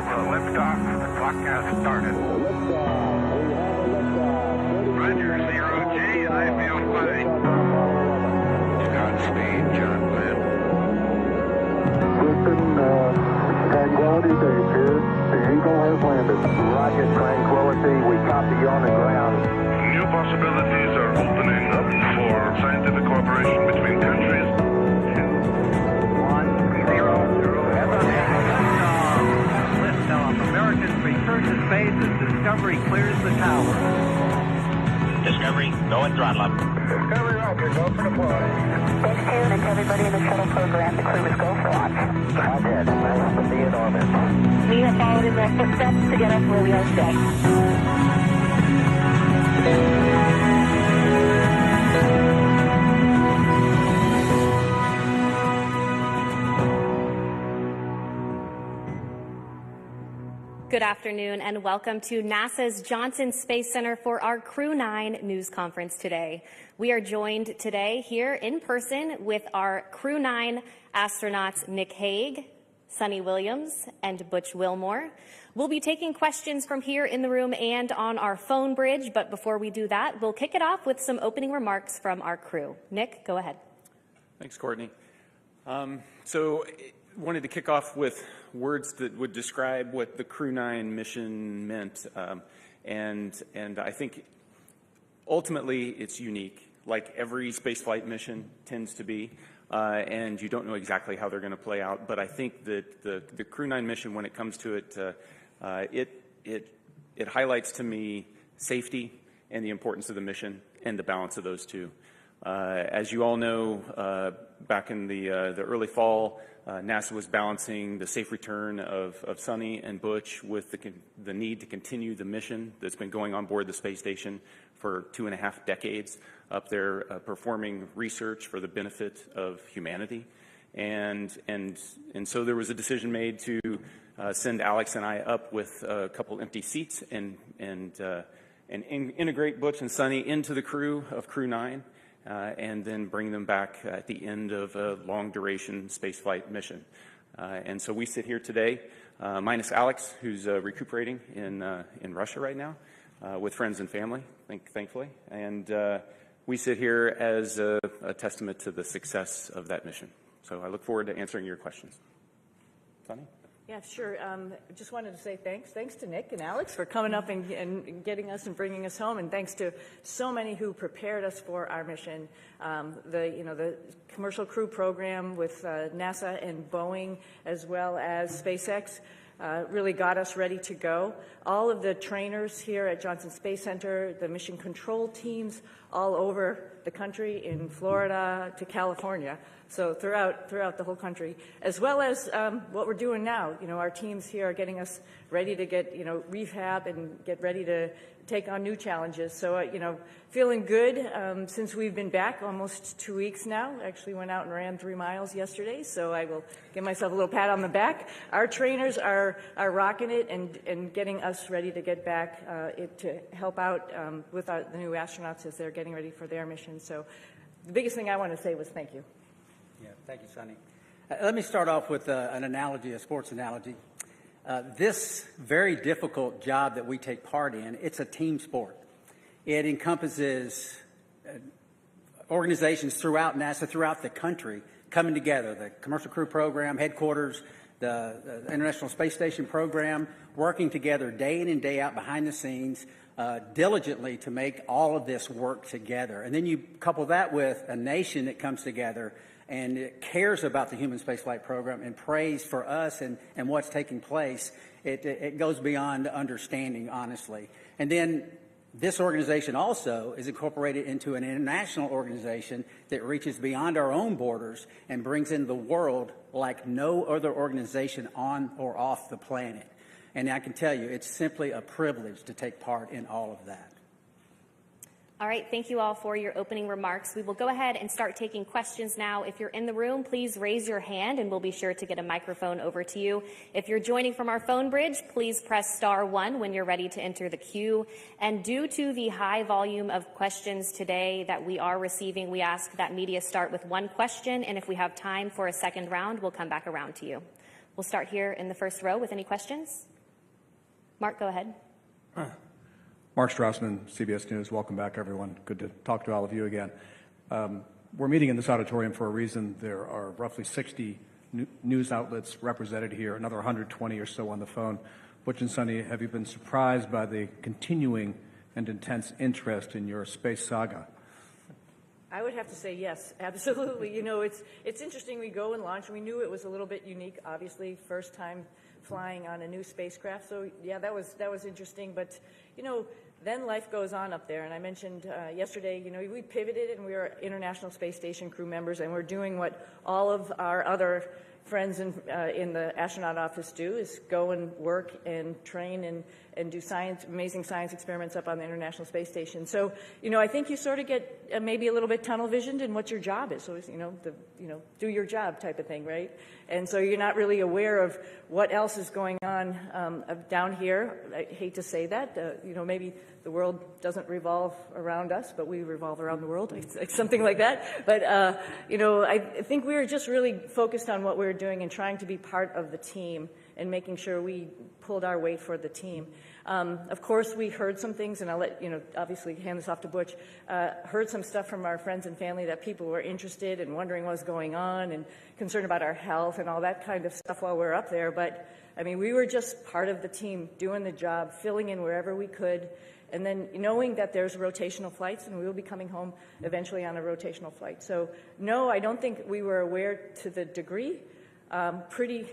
liftoff. The clock has started. Roger, 0G. I feel fine. Godspeed, John Glenn. Houston, Tranquility Base here. The Eagle has landed. Roger, Tranquility. We copy you on the ground. New possibilities are opening up for scientific cooperation between countries. 1-0. Liftoff. Americans return to space as Discovery clears the tower. Discovery, go and throttle up. Discovery, Roger. Go for deploy. Thanks, Tune, and to everybody in the shuttle program. The crew is go for launch. Roger. Nice to be in orbit. We have followed in their footsteps to get us where we are today. Good afternoon and welcome to NASA's Johnson Space Center for our Crew 9 news conference today. We are joined today here in person with our Crew 9 astronauts Nick Hague, Suni Williams, and Butch Wilmore. We'll be taking questions from here in the room and on our phone bridge, but before we do that, we'll kick it off with some opening remarks from our crew. Nick, go ahead. Thanks, Courtney. Wanted to kick off with words that would describe what the Crew 9 mission meant, and I think ultimately it's unique, like every spaceflight mission tends to be, and you don't know exactly how they're going to play out. But I think that the Crew 9 mission, when it comes to it, it highlights to me safety and the importance of the mission and the balance of those two. As you all know, back in the early fall, NASA was balancing the safe return of Suni and Butch with the need to continue the mission that's been going on board the space station for 2.5 decades up there, performing research for the benefit of humanity. And so there was a decision made to send Alex and I up with a couple empty seats and integrate Butch and Suni into the crew of Crew 9. And then bring them back at the end of a long-duration spaceflight mission. And so we sit here today, minus Alex, who's recuperating in Russia right now, with friends and family, thankfully. And we sit here as a testament to the success of that mission. So I look forward to answering your questions. Suni? Yeah, sure. Just wanted to say thanks. Thanks to Nick and Alex for coming up and getting us and bringing us home, and thanks to so many who prepared us for our mission. The commercial crew program with NASA and Boeing, as well as SpaceX, really got us ready to go. All of the trainers here at Johnson Space Center, the mission control teams all over the country, in Florida to California, so throughout the whole country, as well as what we're doing now. Our teams here are getting us ready to get, rehab and get ready to take on new challenges. So, feeling good since we've been back almost 2 weeks now. Actually went out and ran 3 miles yesterday, so I will give myself a little pat on the back. Our trainers are rocking it and getting us ready to get back to help out with the new astronauts as they're getting ready for their mission. So the biggest thing I want to say was thank you. Yeah, thank you, Suni. Let me start off with an analogy, a sports analogy. This very difficult job that we take part in, it's a team sport. It encompasses organizations throughout NASA, throughout the country, coming together, the Commercial Crew Program, headquarters, the International Space Station program, working together day in and day out behind the scenes, diligently to make all of this work together. And then you couple that with a nation that comes together and it cares about the human spaceflight program and prays for us and what's taking place. It goes beyond understanding, honestly. And then this organization also is incorporated into an international organization that reaches beyond our own borders and brings in the world like no other organization on or off the planet. And I can tell you, it's simply a privilege to take part in all of that. All right, thank you all for your opening remarks. We will go ahead and start taking questions now. If you're in the room, please raise your hand and we'll be sure to get a microphone over to you. If you're joining from our phone bridge, please press *1 when you're ready to enter the queue. And due to the high volume of questions today that we are receiving, we ask that media start with one question, and if we have time for a second round, we'll come back around to you. We'll start here in the first row with any questions. Mark, go ahead. Mark Strassman, CBS News. Welcome back, everyone. Good to talk to all of you again. We're meeting in this auditorium for a reason. There are roughly 60 news outlets represented here, another 120 or so on the phone. Butch and Suni, have you been surprised by the continuing and intense interest in your space saga? I would have to say yes, absolutely. You know, it's interesting. We go and launch. We knew it was a little bit unique, obviously, first time flying on a new spacecraft. So yeah, that was interesting. But you know, then life goes on up there. And I mentioned yesterday, you know, we pivoted and we are International Space Station crew members, and we're doing what all of our other friends in the astronaut office do, is go and work and train and do amazing science experiments up on the International Space Station. So, you know, I think you sort of get maybe a little bit tunnel visioned in what your job is. So, it's, do your job type of thing, right? And so you're not really aware of what else is going on down here. I hate to say that, maybe the world doesn't revolve around us, but we revolve around the world, something like that. But, I think we were just really focused on what we were doing and trying to be part of the team and making sure we pulled our weight for the team. Of course, we heard some things, and I'll let, obviously hand this off to Butch, heard some stuff from our friends and family that people were interested and wondering what was going on and concerned about our health and all that kind of stuff while we were up there. But, I mean, we were just part of the team, doing the job, filling in wherever we could, and then knowing that there's rotational flights, and we will be coming home eventually on a rotational flight. So, no, I don't think we were aware to the degree. Pretty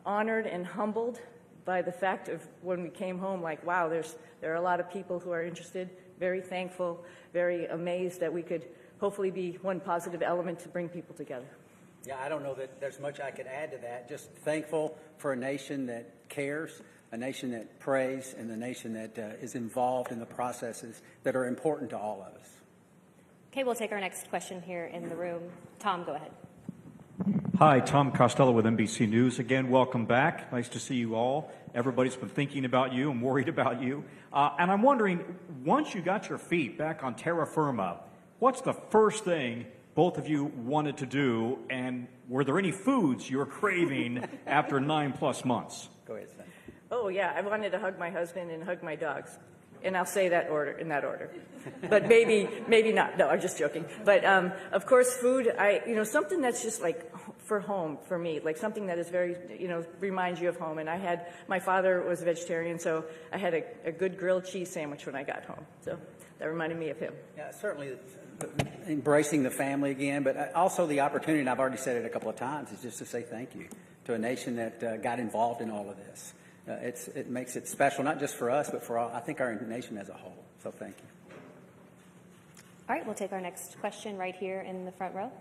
honored and humbled by the fact of when we came home, like, wow, there are a lot of people who are interested, very thankful, very amazed that we could hopefully be one positive element to bring people together. Yeah, I don't know that there's much I could add to that. Just thankful for a nation that cares, a nation that prays, and a nation that is involved in the processes that are important to all of us. Okay, we'll take our next question here in the room. Tom, go ahead. Hi, Tom Costello with NBC News. Again, welcome back. Nice to see you all. Everybody's been thinking about you and worried about you. And I'm wondering, once you got your feet back on terra firma, what's the first thing both of you wanted to do? And were there any foods you were craving after 9+ months? Go ahead, Sam. Oh, yeah, I wanted to hug my husband and hug my dogs. And I'll say that in that order. But maybe not. No, I'm just joking. But, of course, food, something that's just like for home for me, like something that is very, reminds you of home. And my father was a vegetarian, so I had a good grilled cheese sandwich when I got home. So that reminded me of him. Yeah, certainly embracing the family again, but also the opportunity, and I've already said it a couple of times, is just to say thank you to a nation that got involved in all of this. It makes it special, not just for us, but for I think our nation as a whole. So thank you. All right, we'll take our next question right here in the front row.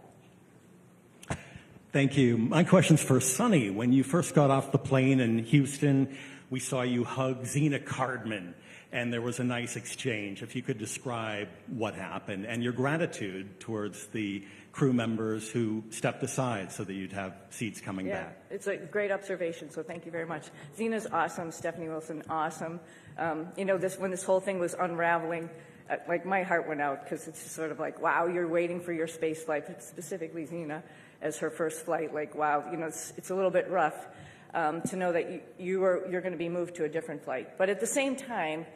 Thank you. My question's for Suni. When you first got off the plane in Houston, we saw you hug Zena Cardman, and there was a nice exchange. If you could describe what happened and your gratitude towards the crew members who stepped aside so that you'd have seats coming back. It's a great observation, so thank you very much. Zena's awesome, Stephanie Wilson, awesome. When this whole thing was unraveling, like my heart went out because it's just sort of like, wow, you're waiting for your space flight, specifically Zena as her first flight. Like, wow, it's a little bit rough to know that you're going to be moved to a different flight. But at the same time,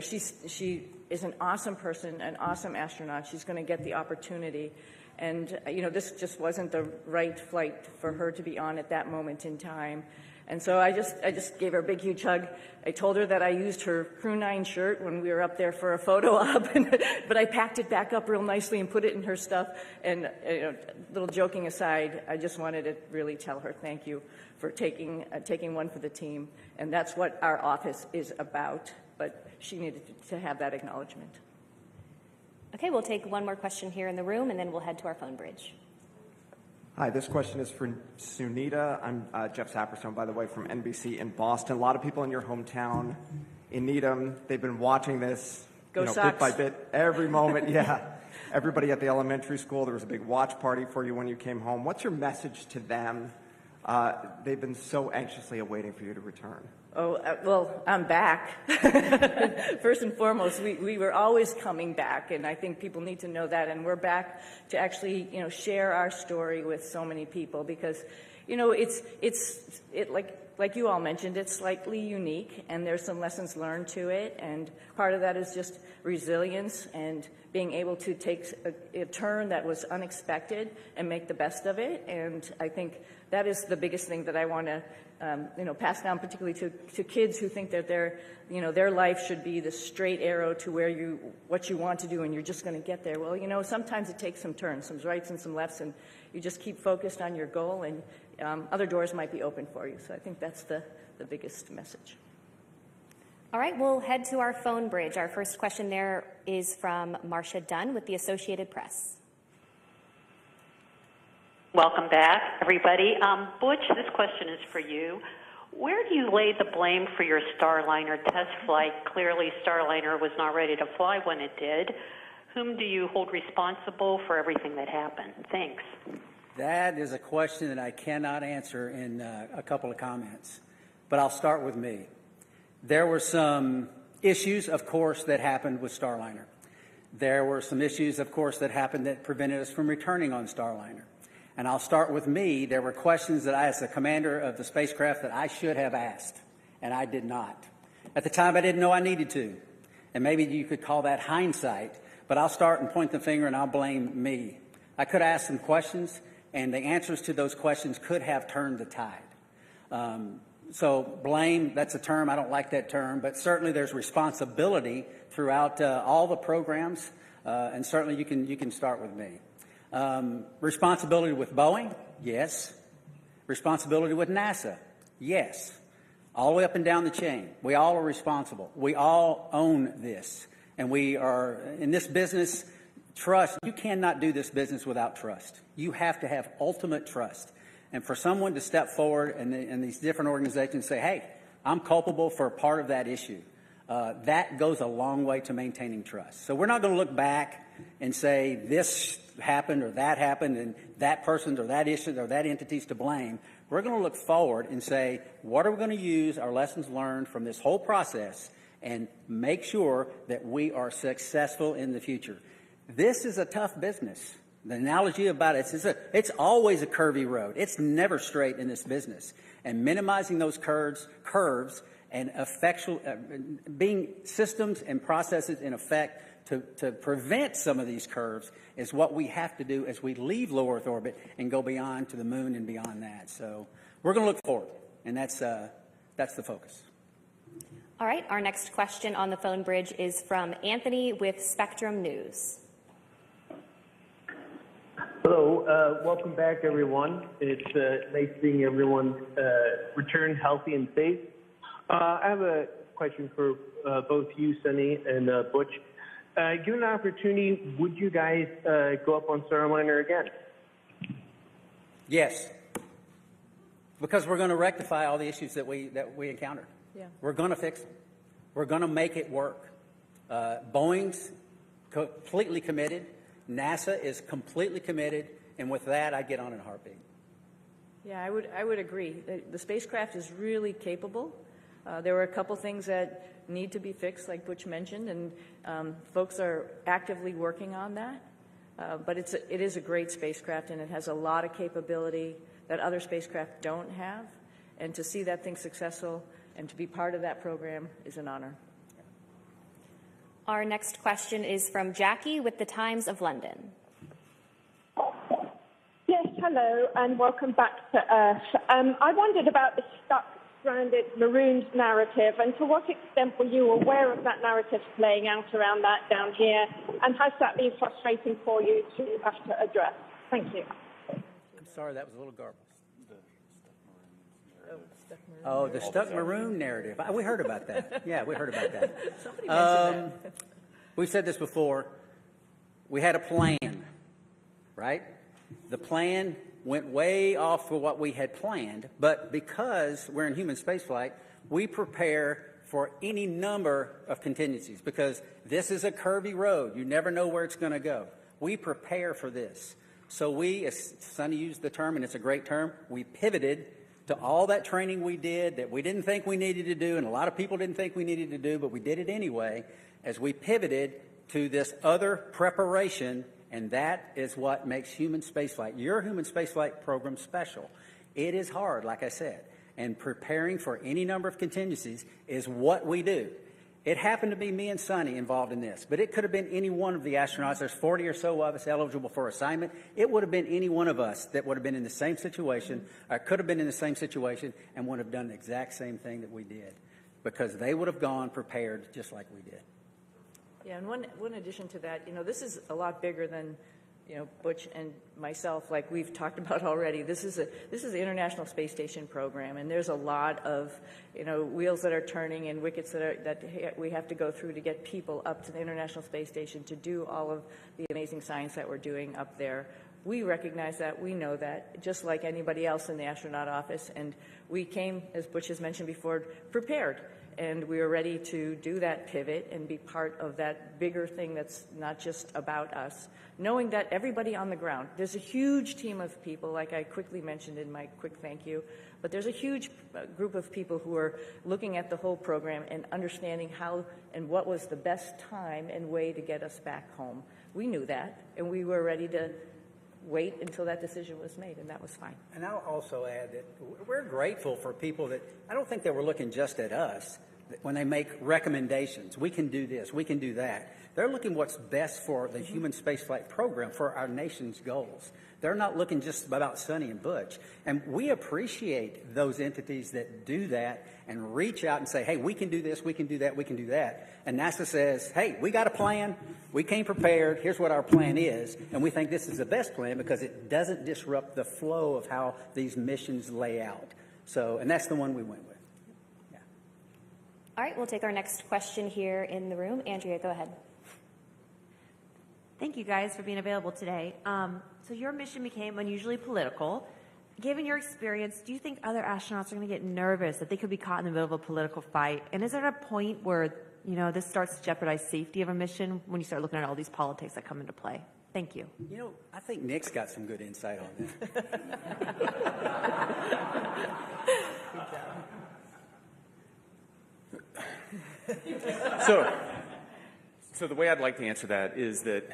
she is an awesome person, an awesome astronaut. She's going to get the opportunity. And, this just wasn't the right flight for her to be on at that moment in time. And so I just gave her a big, huge hug. I told her that I used her Crew 9 shirt when we were up there for a photo op, but I packed it back up real nicely and put it in her stuff. And, little joking aside, I just wanted to really tell her thank you for taking one for the team. And that's what our office is about. But she needed to have that acknowledgement. Okay, we'll take one more question here in the room, and then we'll head to our phone bridge. Hi, this question is for Sunita. I'm Jeff Saperstone, by the way, from NBC in Boston. A lot of people in your hometown in Needham, they've been watching this bit by bit, every moment. Yeah, everybody at the elementary school, there was a big watch party for you when you came home. What's your message to them? They've been so anxiously awaiting for you to return. Oh, well, I'm back. First and foremost, we were always coming back, and I think people need to know that. And we're back to actually, share our story with so many people because, you know, like you all mentioned, it's slightly unique, and there's some lessons learned to it, and part of that is just resilience and being able to take a turn that was unexpected and make the best of it. And I think that is the biggest thing that I want to pass down, particularly to kids who think that their life should be the straight arrow to what you want to do, and you're just going to get there. Well, sometimes it takes some turns, some rights and some lefts, and you just keep focused on your goal, and other doors might be open for you. So I think that's the biggest message. All right, we'll head to our phone bridge. Our first question there is from Marcia Dunn with the Associated Press. Welcome back, everybody. Butch, this question is for you. Where do you lay the blame for your Starliner test flight? Clearly, Starliner was not ready to fly when it did. Whom do you hold responsible for everything that happened? Thanks. That is a question that I cannot answer in a couple of comments, but I'll start with me. There were some issues, of course, that happened with Starliner. There were some issues, of course, that happened that prevented us from returning on Starliner. And I'll start with me. There were questions that I, as the commander of the spacecraft, that I should have asked, and I did not. At the time, I didn't know I needed to. And maybe you could call that hindsight, but I'll start and point the finger and I'll blame me. I could ask some questions, and the answers to those questions could have turned the tide. So blame, that's a term, I don't like that term, but certainly there's responsibility throughout all the programs, and certainly you can start with me. Responsibility with Boeing? Yes. Responsibility with NASA? Yes. All the way up and down the chain. We all are responsible. We all own this. And we are, in this business, trust. You cannot do this business without trust. You have to have ultimate trust. And for someone to step forward and these different organizations say, hey, I'm culpable for part of that issue, that goes a long way to maintaining trust. So we're not going to look back and say this happened or that happened and that person or that issue or that entity's to blame. We're going to look forward and say, what are we going to use our lessons learned from this whole process and make sure that we are successful in the future. This is a tough business. The analogy about it is it's always a curvy road. It's never straight in this business. And minimizing those curves and being systems and processes in effect to prevent some of these curves is what we have to do as we leave low Earth orbit and go beyond to the moon and beyond that. So we're going to look forward, and that's the focus. All right, our next question on the phone bridge is from Anthony with Spectrum News. Hello, welcome back, everyone. It's nice seeing everyone return healthy and safe. I have a question for both you, Suni, and Butch. Given an opportunity, would you guys go up on Starliner again? Yes, because we're going to rectify all the issues that we encountered. Yeah. We're going to fix them. We're going to make it work. Boeing's completely committed. NASA is completely committed, and with that, I get on in a heartbeat. Yeah, I would agree. The spacecraft is really capable. There were a couple things that need to be fixed, like Butch mentioned, and folks are actively working on that. But it is a great spacecraft, and it has a lot of capability that other spacecraft don't have. And to see that thing successful and to be part of that program is an honor. Our next question is from Jackie with the Times of London. Yes, hello, and welcome back to Earth. I wondered about the stuck, stranded Maroons narrative, and to what extent were you aware of that narrative playing out around that down here, and has that been frustrating for you to have to address? Thank you. I'm sorry, that was a little garbled. Oh, the stuck maroon narrative. We heard about that. Yeah, we heard about that. Somebody mentioned that. We've said this before. We had a plan, right? The plan went way off for what we had planned, but because we're in human spaceflight, we prepare for any number of contingencies because this is a curvy road. You never know where it's going to go. We prepare for this. So we, as Sonny used the term, and it's a great term, we pivoted to all that training we did that we didn't think we needed to do, and a lot of people didn't think we needed to do, but we did it anyway, as we pivoted to this other preparation, and that is what makes human spaceflight, your human spaceflight program, special. It is hard, like I said, and preparing for any number of contingencies is what we do. It happened to be me and Suni involved in this, but it could have been any one of the astronauts. There's 40 or so of us eligible for assignment. It would have been any one of us that would have been in the same situation, or could have been in the same situation, and would have done the exact same thing that we did, because they would have gone prepared just like we did. Yeah, and one addition to that, this is a lot bigger than, Butch and myself, like we've talked about already. This is the International Space Station program, and there's a lot of, wheels that are turning and wickets that we have to go through to get people up to the International Space Station to do all of the amazing science that we're doing up there. We recognize that, we know that, just like anybody else in the astronaut office, and we came, as Butch has mentioned before, prepared. And we were ready to do that pivot and be part of that bigger thing that's not just about us, knowing that everybody on the ground, there's a huge team of people, like I quickly mentioned in my quick thank you, but there's a huge group of people who are looking at the whole program and understanding how and what was the best time and way to get us back home. We knew that, and we were ready to wait until that decision was made, and that was fine. And I'll also add that we're grateful for people that, I don't think they were looking just at us when they make recommendations. We can do this, we can do that. They're looking what's best for the human spaceflight program, for our nation's goals. They're not looking just about Suni and Butch. And we appreciate those entities that do that and reach out and say, hey, we can do this, we can do that, we can do that. And NASA says, hey, we got a plan, we came prepared, here's what our plan is, and we think this is the best plan because it doesn't disrupt the flow of how these missions lay out. So, and that's the one we went with. Yeah. All right, we'll take our next question here in the room. Andrea, go ahead. Thank you guys for being available today. So your mission became unusually political. Given your experience, do you think other astronauts are going to get nervous that they could be caught in the middle of a political fight? And is there a point where, this starts to jeopardize safety of a mission when you start looking at all these politics that come into play? Thank you. I think Nick's got some good insight on that. So the way I'd like to answer that is that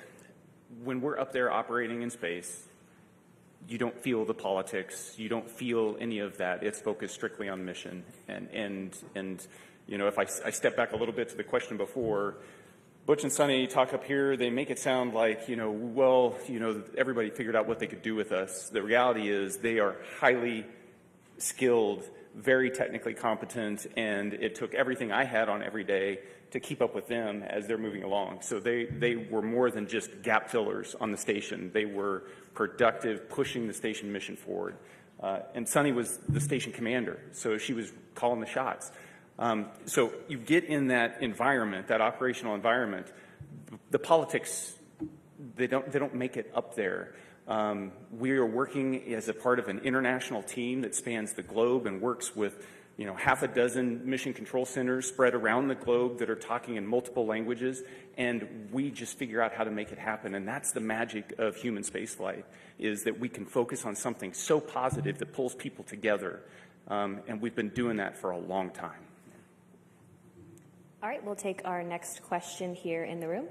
when we're up there operating in space, you don't feel the politics, you don't feel any of that. It's focused strictly on mission. And if I step back a little bit to the question before, Butch and Suni talk up here, they make it sound like, everybody figured out what they could do with us. The reality is they are highly skilled, very technically competent, and it took everything I had on every day to keep up with them as they're moving along. So they were more than just gap fillers on the station. They were productive, pushing the station mission forward. And Suni was the station commander, so she was calling the shots. So you get in that environment, that operational environment, the politics, they don't make it up there. We are working as a part of an international team that spans the globe and works with half a dozen mission control centers spread around the globe that are talking in multiple languages, and we just figure out how to make it happen. And that's the magic of human spaceflight, is that we can focus on something so positive that pulls people together. And we've been doing that for a long time. All right, we'll take our next question here in the room.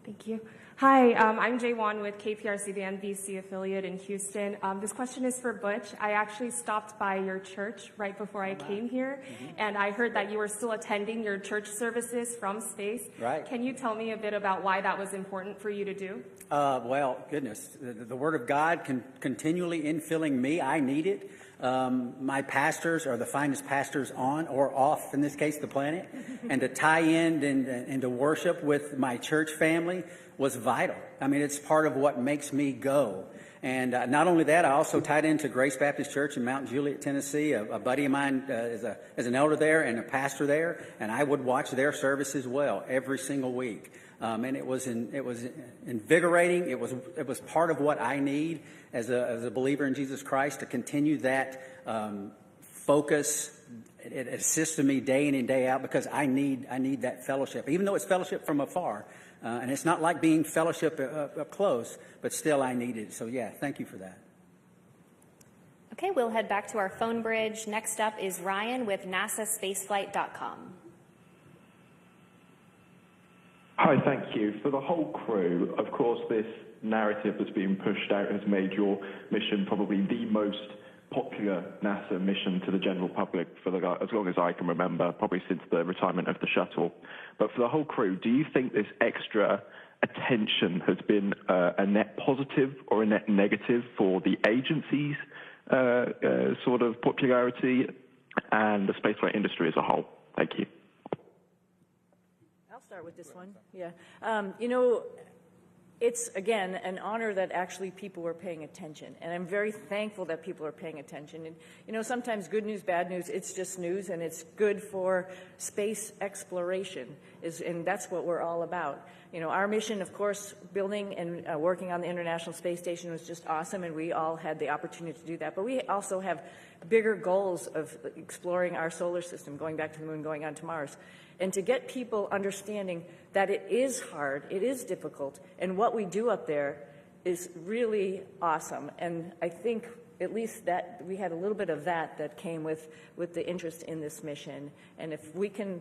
Thank you. Hi, I'm Jay Wan with KPRC, the NBC affiliate in Houston. This question is for Butch. I actually stopped by your church right before I came here, and I heard that you were still attending your church services from space. Right. Can you tell me a bit about why that was important for you to do? Well, goodness, the Word of God continually infilling me. I need it. My pastors are the finest pastors on or off, in this case, the planet. And to tie in and to worship with my church family was vital. I mean, it's part of what makes me go. And not only that, I also tied into Grace Baptist Church in Mount Juliet, Tennessee. A buddy of mine is an elder there and a pastor there, and I would watch their service as well every single week. And it was invigorating. It was part of what I need as a believer in Jesus Christ, to continue that focus. It assists me day in and day out, because I need that fellowship, even though it's fellowship from afar. And it's not like being fellowship up close, but still I need it. So yeah, thank you for that. Okay, we'll head back to our phone bridge. Next up is Ryan with NASAspaceflight.com. Hi, thank you. For the whole crew, of course, this narrative that's being pushed out has made your mission probably the most popular NASA mission to the general public for as long as I can remember, probably since the retirement of the shuttle. But for the whole crew, do you think this extra attention has been a net positive or a net negative for the agency's sort of popularity and the spaceflight industry as a whole? Thank you. I'll start with this one. Yeah. It's, again, an honor that actually people were paying attention. And I'm very thankful that people are paying attention. And, sometimes good news, bad news, it's just news, and it's good for space exploration, and that's what we're all about. Our mission, of course, building and working on the International Space Station was just awesome, and we all had the opportunity to do that. But we also have bigger goals of exploring our solar system, going back to the moon, going on to Mars. And to get people understanding that it is hard, it is difficult, and what we do up there is really awesome. And I think at least that we had a little bit of that came with the interest in this mission. And if we can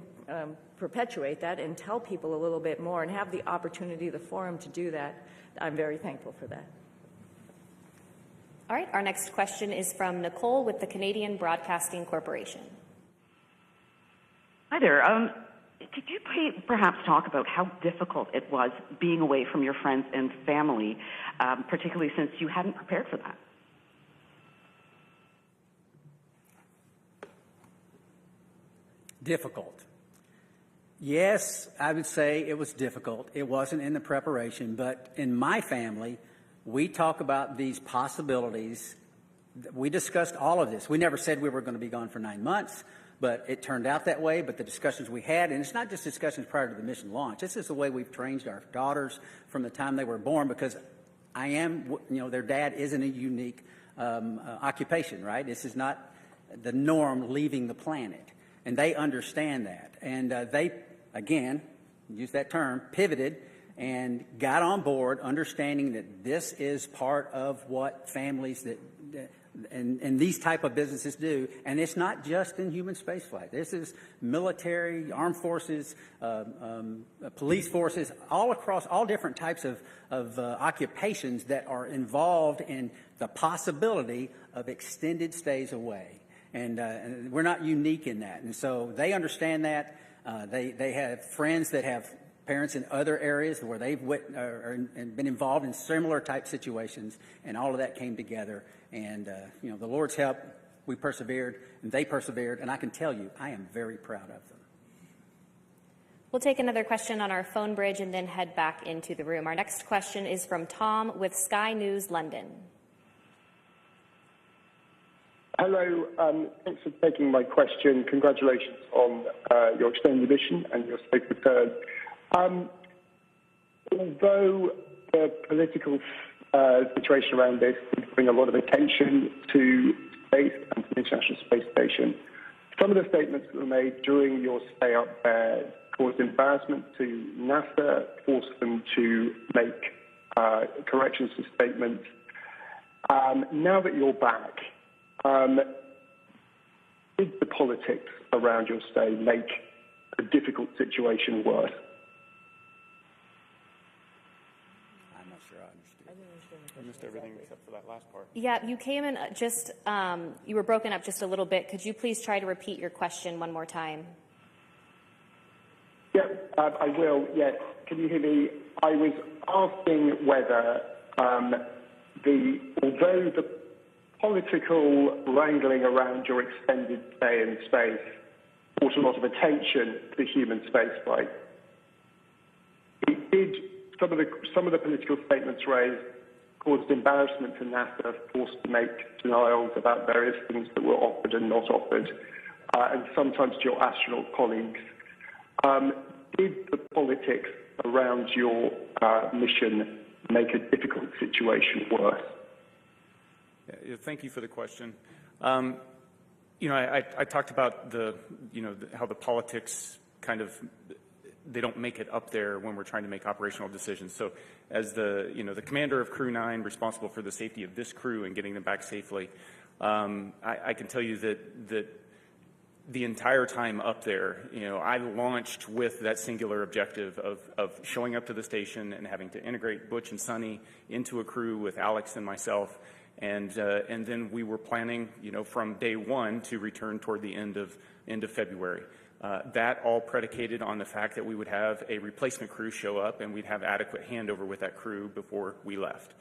perpetuate that and tell people a little bit more and have the opportunity, the forum to do that, I'm very thankful for that. All right, our next question is from Nicole with the Canadian Broadcasting Corporation. Hi there. Could you perhaps talk about how difficult it was being away from your friends and family, particularly since you hadn't prepared for that? Difficult. Yes, I would say it was difficult. It wasn't in the preparation, but in my family, we talk about these possibilities. We discussed all of this. We never said we were going to be gone for 9 months. But it turned out that way. But the discussions we had, and it's not just discussions prior to the mission launch. This is the way we've trained our daughters from the time they were born, because their dad isn't a unique occupation, right? This is not the norm leaving the planet. And they understand that. And they, again, use that term, pivoted and got on board, understanding that this is part of what families and these type of businesses do. And it's not just in human spaceflight. This is military, armed forces, police forces, all across all different types of occupations that are involved in the possibility of extended stays away. And we're not unique in that. And so they understand that. They have friends that have parents in other areas where they've been involved in similar type situations, and all of that came together. And, the Lord's help, we persevered, and they persevered, and I can tell you, I am very proud of them. We'll take another question on our phone bridge and then head back into the room. Our next question is from Tom with Sky News London. Hello, thanks for taking my question. Congratulations on your extended mission and your safe return. Although the political situation around this is bring a lot of attention to space and to the International Space Station, some of the statements that were made during your stay up there caused embarrassment to NASA, forced them to make corrections to statements. Now that you're back, did the politics around your stay make a difficult situation worse? I'm not sure I understood. I missed everything except for that last part. Yeah, you came in you were broken up just a little bit. Could you please try to repeat your question one more time? Yeah, I will. Yes. Can you hear me? I was asking whether, although the political wrangling around your extended stay in space brought a lot of attention to human spaceflight, some of the political statements raised caused embarrassment to NASA, forced to make denials about various things that were offered and not offered, and sometimes to your astronaut colleagues. Did the politics around your mission make a difficult situation worse? Yeah, thank you for the question. I talked about how the politics kind of, they don't make it up there when we're trying to make operational decisions. So as the commander of Crew 9, responsible for the safety of this crew and getting them back safely, I can tell you that the entire time up there, I launched with that singular objective of showing up to the station and having to integrate Butch and Suni into a crew with Alex and myself, And then we were planning, from day one to return toward the end of February. That all predicated on the fact that we would have a replacement crew show up and we'd have adequate handover with that crew before we left.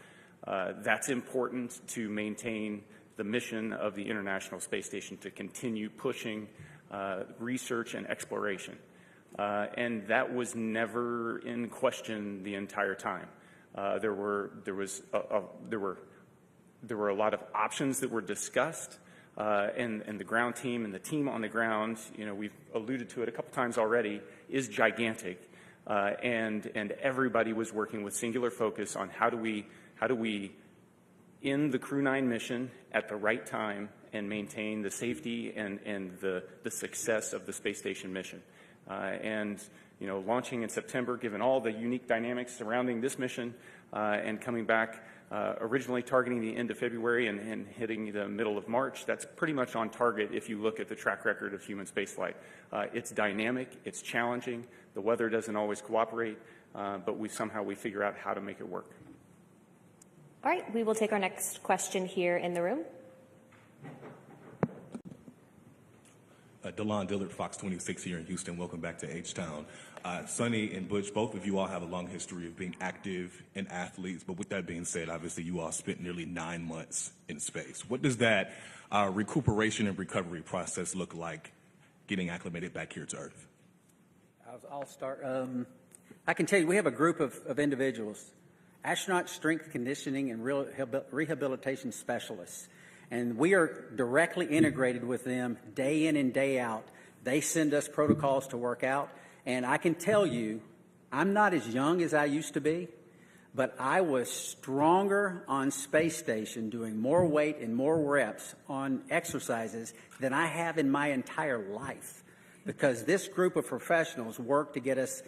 That's important to maintain the mission of the International Space Station, to continue pushing research and exploration. And that was never in question the entire time. There were a lot of options that were discussed, and the ground team and the team on the ground, we've alluded to it a couple times already, is gigantic, and everybody was working with singular focus on how do we end the Crew 9 mission at the right time and maintain the safety and the success of the space station mission. Launching in September, given all the unique dynamics surrounding this mission, and coming back originally targeting the end of February and hitting the middle of March, that's pretty much on target if you look at the track record of human spaceflight. It's dynamic, it's challenging, the weather doesn't always cooperate, but we figure out how to make it work. All right, we will take our next question here in the room. DeLon Dillard, Fox 26 here in Houston. Welcome back to H-Town. Suni and Butch, both of you all have a long history of being active and athletes, but with that being said, obviously you all spent nearly 9 months in space. What does that recuperation and recovery process look like getting acclimated back here to Earth? I'll start. I can tell you we have a group of individuals, astronaut strength conditioning and rehabilitation specialists. And we are directly integrated with them day in and day out. They send us protocols to work out. And I can tell you, I'm not as young as I used to be, but I was stronger on space station doing more weight and more reps on exercises than I have in my entire life. Because this group of professionals work to get us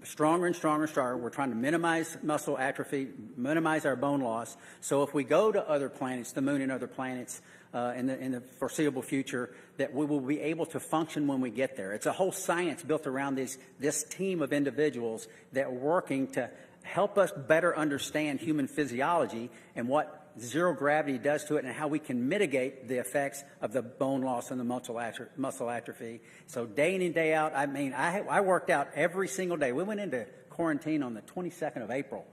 stronger and stronger and stronger. We're trying to minimize muscle atrophy, minimize our bone loss. So if we go to other planets, the moon and other planets in the foreseeable future, that we will be able to function when we get there. It's a whole science built around this team of individuals that are working to help us better understand human physiology and what zero gravity does to it and how we can mitigate the effects of the bone loss and the muscle atrophy. So day in and day out, I worked out every single day. We went into quarantine on the 22nd of April.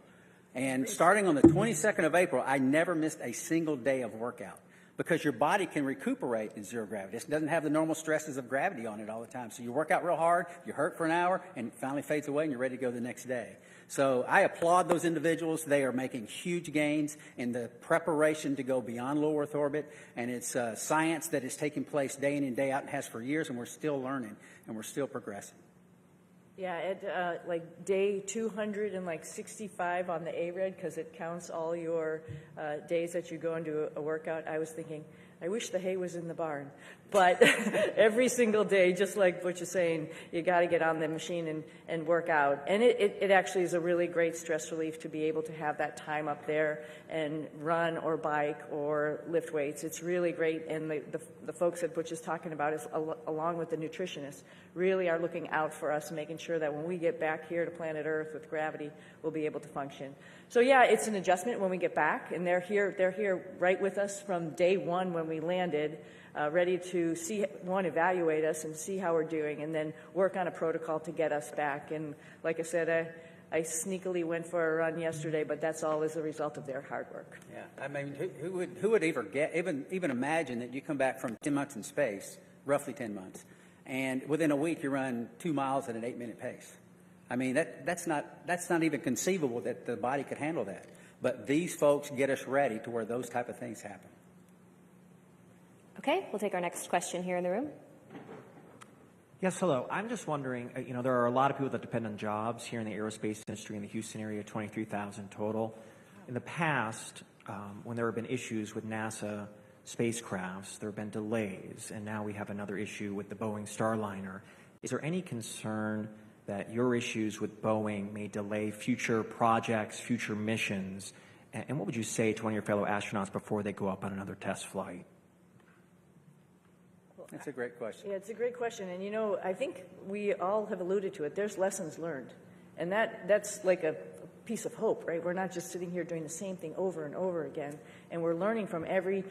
And starting on the 22nd of April, I never missed a single day of workout because your body can recuperate in zero gravity. It doesn't have the normal stresses of gravity on it all the time. So you work out real hard, you hurt for an hour, and it finally fades away and you're ready to go the next day. So I applaud those individuals. They are making huge gains in the preparation to go beyond low Earth orbit, and it's science that is taking place day in and day out and has for years, and we're still learning and we're still progressing. Yeah, at day 265 on the ARED, because it counts all your days that you go into a workout, I was thinking, I wish the hay was in the barn. But every single day, just like Butch is saying, you got to get on the machine and work out. And it actually is a really great stress relief to be able to have that time up there and run or bike or lift weights. It's really great. And the folks that Butch is talking about, is along with the nutritionists, really are looking out for us, making sure that when we get back here to planet Earth with gravity, we'll be able to function. So yeah, it's an adjustment when we get back, and they're here right with us from day one when we landed, ready to evaluate us and see how we're doing, and then work on a protocol to get us back. And like I said, I sneakily went for a run yesterday, but that's all as a result of their hard work. Yeah, I mean, who would even imagine that you come back from 10 months in space, roughly 10 months, and within a week you run 2 miles at an 8-minute pace? I mean, that's not even conceivable that the body could handle that. But these folks get us ready to where those type of things happen. Okay, we'll take our next question here in the room. Yes, hello. I'm just wondering, there are a lot of people that depend on jobs here in the aerospace industry in the Houston area, 23,000 total. In the past, when there have been issues with NASA spacecrafts, there have been delays, and now we have another issue with the Boeing Starliner. Is there any concern that your issues with Boeing may delay future projects, future missions? And what would you say to one of your fellow astronauts before they go up on another test flight? That's a great question. Yeah, it's a great question. And, I think we all have alluded to it. There's lessons learned. And that's like a piece of hope, right? We're not just sitting here doing the same thing over and over again, and we're learning from every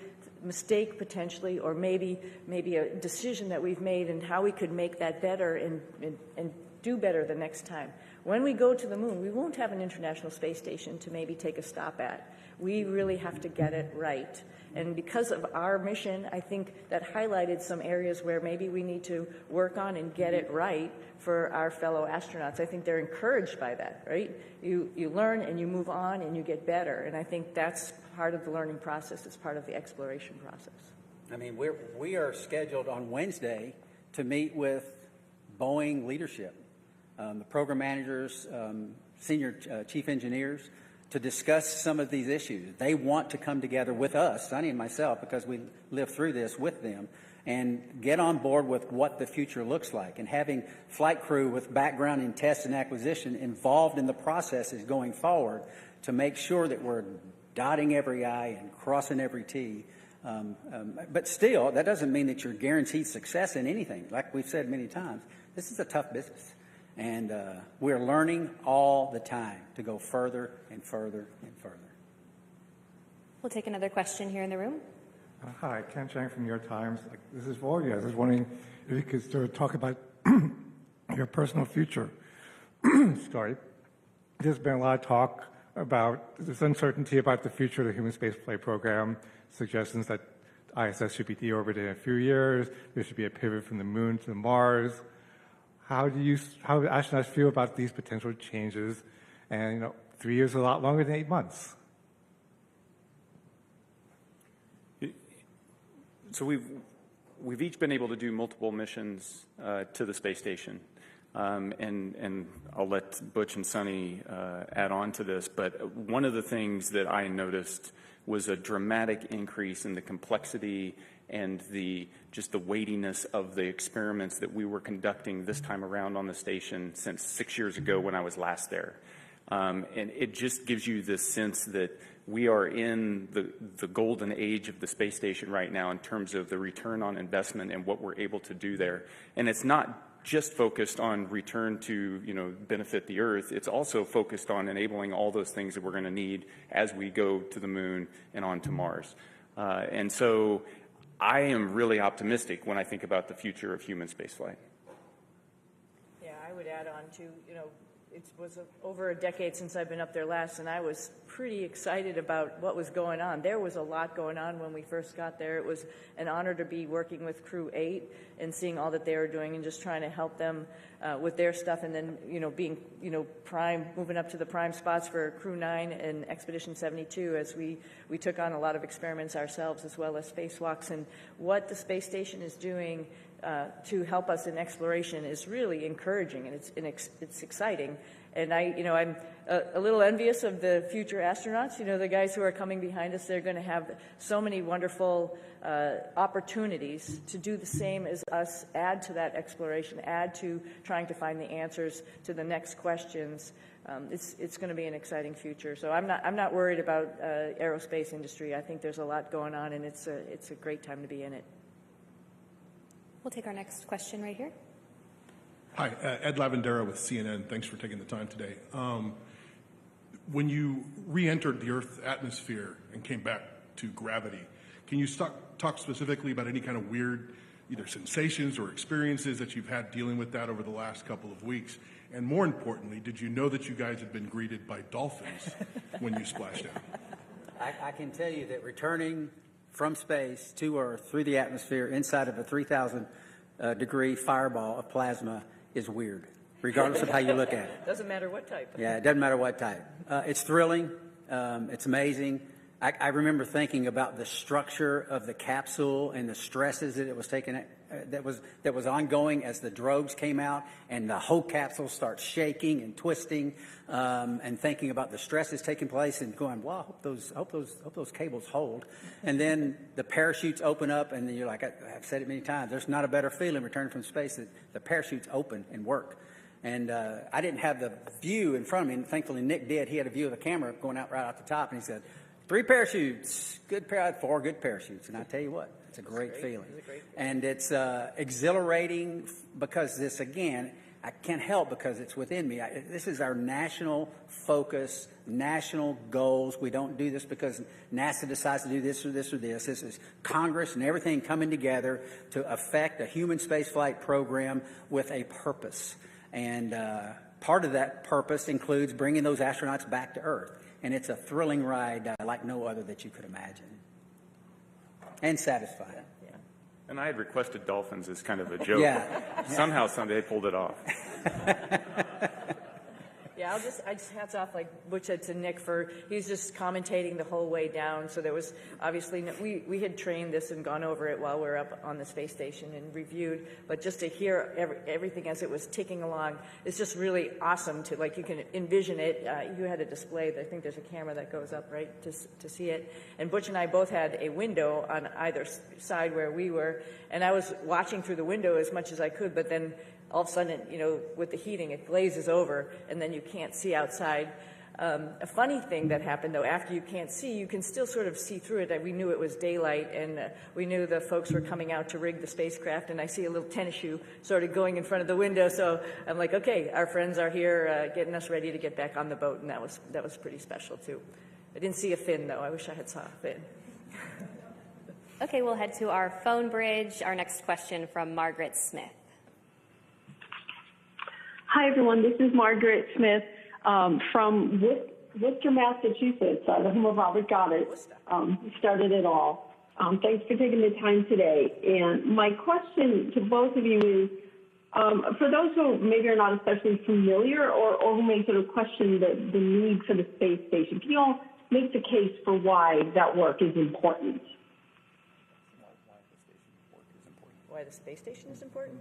mistake potentially, or maybe a decision that we've made and how we could make that better and do better the next time. When we go to the moon, we won't have an International Space Station to maybe take a stop at. We really have to get it right. And because of our mission, I think that highlighted some areas where maybe we need to work on and get it right for our fellow astronauts. I think they're encouraged by that, right? You learn and you move on and you get better. And I think that's part of the learning process. It's part of the exploration process. I mean, we are scheduled on Wednesday to meet with Boeing leadership, the program managers, senior chief engineers, to discuss some of these issues. They want to come together with us, Suni and myself, because we lived through this with them, and get on board with what the future looks like. And having flight crew with background in test and acquisition involved in the processes going forward to make sure that we're dotting every I and crossing every T. But still, that doesn't mean that you're guaranteed success in anything. Like we've said many times, this is a tough business. And we're learning all the time to go further and further and further. We'll take another question here in the room. Hi, Ken Chang from New York Times. This is for you. I was wondering if you could sort of talk about your personal future. Sorry. There's been a lot of talk about this uncertainty about the future of the human spaceflight program, suggestions that ISS should be deorbited in a few years, there should be a pivot from the moon to Mars. How do astronauts feel about these potential changes? And 3 years is a lot longer than 8 months. So we've each been able to do multiple missions to the space station, and I'll let Butch and Suni add on to this. But one of the things that I noticed was a dramatic increase in the complexity and just the weightiness of the experiments that we were conducting this time around on the station since 6 years ago when I was last there. And it just gives you this sense that we are in the golden age of the space station right now in terms of the return on investment and what we're able to do there. And it's not just focused on return to benefit the Earth. It's also focused on enabling all those things that we're going to need as we go to the moon and on to Mars. And so I am really optimistic when I think about the future of human spaceflight. Yeah, I would add on to, it was over a decade since I've been up there last, and I was pretty excited about what was going on. There was a lot going on when we first got there. It was an honor to be working with Crew 8 and seeing all that they were doing and just trying to help them with their stuff, and then, being, prime, moving up to the prime spots for Crew 9 and Expedition 72 as we took on a lot of experiments ourselves as well as spacewalks. And what the space station is doing to help us in exploration is really encouraging, and it's exciting. And I'm a little envious of the future astronauts. The guys who are coming behind us, they're going to have so many wonderful opportunities to do the same as us, add to that exploration, add to trying to find the answers to the next questions. It's going to be an exciting future. So I'm not worried about aerospace industry. I think there's a lot going on, and it's a great time to be in it. We'll take our next question right here. Hi, Ed Lavandera with CNN. Thanks for taking the time today. When you re-entered the Earth's atmosphere and came back to gravity, can you talk specifically about any kind of weird either sensations or experiences that you've had dealing with that over the last couple of weeks? And more importantly, did you know that you guys had been greeted by dolphins when you splashed out? I can tell you that returning from space to Earth through the atmosphere inside of a 3,000 degree fireball of plasma is weird, regardless of how you look at it. Doesn't matter what type. Yeah, it doesn't matter what type. It's thrilling. It's amazing. I remember thinking about the structure of the capsule and the stresses that it was taking, that was ongoing as the drogues came out, and the whole capsule starts shaking and twisting, and thinking about the stresses taking place, and going, "Wow, I hope those cables hold." And then the parachutes open up, and then you're like, I've said it many times, there's not a better feeling returning from space that the parachutes open and work. And I didn't have the view in front of me, and thankfully Nick did. He had a view of the camera going out right out the top, and he said, 3 parachutes, I had 4 good parachutes, and I tell you what, it's a great feeling. And it's exhilarating because this, again, I can't help because it's within me. This is our national focus, national goals. We don't do this because NASA decides to do this or this or this. This is Congress and everything coming together to affect a human spaceflight program with a purpose. And part of that purpose includes bringing those astronauts back to Earth. And it's a thrilling ride like no other that you could imagine. And satisfying. And I had requested dolphins as kind of a joke. Yeah. Somehow, Sunday, they pulled it off. Yeah, I just hats off, like Butch said, to Nick he was just commentating the whole way down. So there was obviously, we had trained this and gone over it while we were up on the space station and reviewed, but just to hear everything as it was ticking along, it's just really awesome to, like, you can envision it. You had a display, I think there's a camera that goes up, right, to see it. And Butch and I both had a window on either side where we were, and I was watching through the window as much as I could, but then all of a sudden, with the heating, it glazes over, and then you can't see outside. A funny thing that happened, though, after you can't see, you can still sort of see through it. We knew it was daylight, and we knew the folks were coming out to rig the spacecraft, and I see a little tennis shoe sort of going in front of the window, so I'm like, okay, our friends are here getting us ready to get back on the boat, and that was pretty special, too. I didn't see a fin, though. I wish I had saw a fin. Okay, we'll head to our phone bridge. Our next question from Margaret Smith. Hi, everyone. This is Margaret Smith from Worcester, Massachusetts, the home of Robert Goddard. Started it all. Thanks for taking the time today. And my question to both of you is, for those who maybe are not especially familiar or who may sort of question the need for the space station, can you all make the case for why that work is important? Why the space station is important?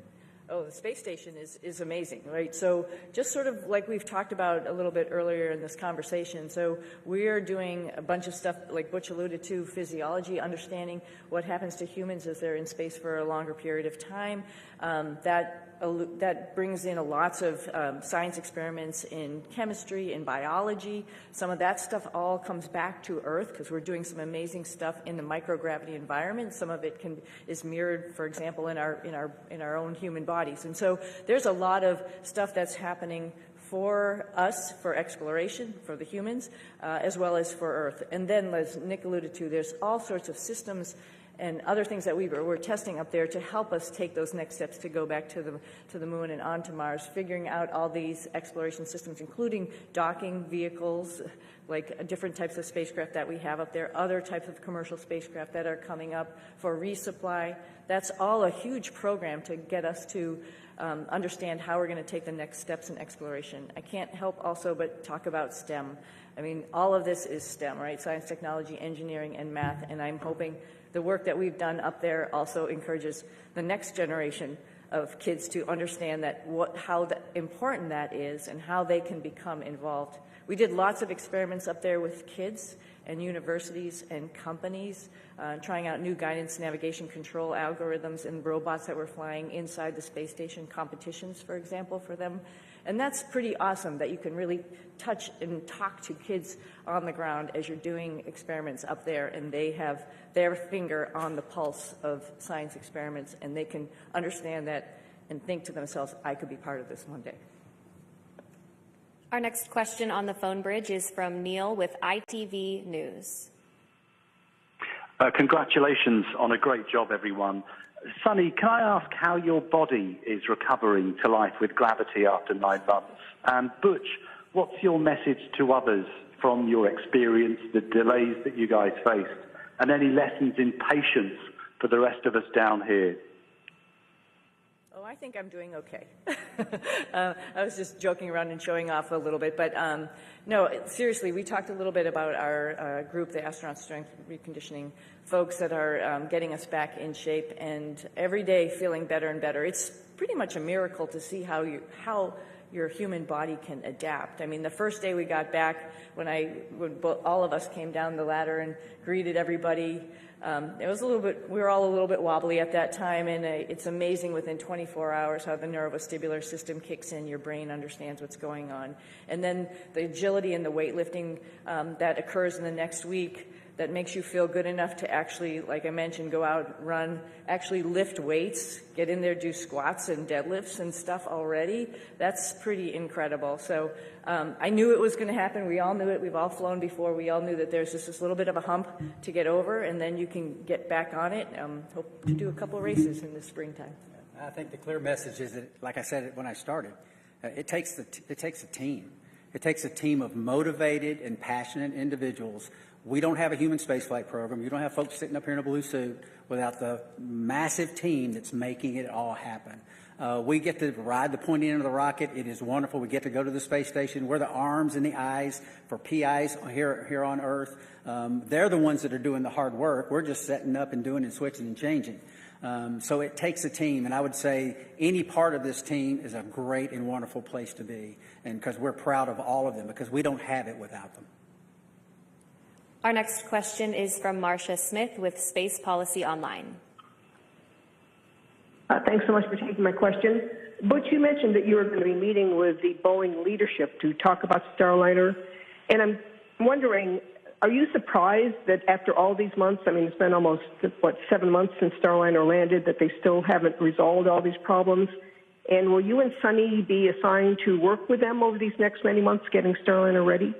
Oh, the space station is amazing, right? So just sort of like we've talked about a little bit earlier in this conversation, so we are doing a bunch of stuff, like Butch alluded to, physiology, understanding what happens to humans as they're in space for a longer period of time. That brings in lots of science experiments in chemistry, in biology. Some of that stuff all comes back to Earth because we're doing some amazing stuff in the microgravity environment. Some of it is mirrored, for example, in our own human bodies. And so there's a lot of stuff that's happening for us, for exploration, for the humans, as well as for Earth. And then, as Nick alluded to, there's all sorts of systems and other things that we're testing up there to help us take those next steps to go back to the moon and onto Mars, figuring out all these exploration systems, including docking vehicles, like different types of spacecraft that we have up there, other types of commercial spacecraft that are coming up for resupply. That's all a huge program to get us to understand how we're going to take the next steps in exploration. I can't help also but talk about STEM. I mean, all of this is STEM, right? Science, technology, engineering, and math, and I'm hoping the work that we've done up there also encourages the next generation of kids to understand how important that is and how they can become involved. We did lots of experiments up there with kids and universities and companies, trying out new guidance, navigation, control algorithms and robots that were flying inside the space station, competitions, for example, for them. And that's pretty awesome that you can really touch and talk to kids on the ground as you're doing experiments up there, and they have their finger on the pulse of science experiments, and they can understand that and think to themselves, I could be part of this one day. Our next question on the phone bridge is from Neil with ITV News. Congratulations on a great job, everyone. Suni, can I ask how your body is recovering to life with gravity after 9 months? And Butch, what's your message to others from your experience, the delays that you guys faced, and any lessons in patience for the rest of us down here? Oh, I think I'm doing okay. I was just joking around and showing off a little bit, but no, seriously, we talked a little bit about our group, the Astronaut Strength Reconditioning folks that are getting us back in shape, and every day feeling better and better. It's pretty much a miracle to see how your human body can adapt. I mean, the first day we got back, when all of us came down the ladder and greeted everybody, it was we were all a little bit wobbly at that time, and it's amazing within 24 hours how the neurovestibular system kicks in, your brain understands what's going on. And then the agility and the weightlifting that occurs in the next week that makes you feel good enough to actually, like I mentioned, go out, run, actually lift weights, get in there, do squats and deadlifts and stuff already. That's pretty incredible. So I knew it was going to happen. We all knew it. We've all flown before. We all knew that there's just this little bit of a hump to get over, and then you can get back on it. Hope to do a couple races in the springtime. I think the clear message is that, like I said when I started, it takes a team. It takes a team of motivated and passionate individuals. We don't have a human spaceflight program. You don't have folks sitting up here in a blue suit without the massive team that's making it all happen. We get to ride the pointy end of the rocket. It is wonderful. We get to go to the space station. We're the arms and the eyes for PIs here on Earth. They're the ones that are doing the hard work. We're just setting up and doing and switching and changing. So it takes a team, and I would say any part of this team is a great and wonderful place to be, and because we're proud of all of them, because we don't have it without them. Our next question is from Marcia Smith with Space Policy Online. Thanks so much for taking my question. Butch, you mentioned that you were going to be meeting with the Boeing leadership to talk about Starliner, and I'm wondering, are you surprised that after all these months, I mean, it's been almost, 7 months since Starliner landed, that they still haven't resolved all these problems? And will you and Suni be assigned to work with them over these next many months getting Starliner ready?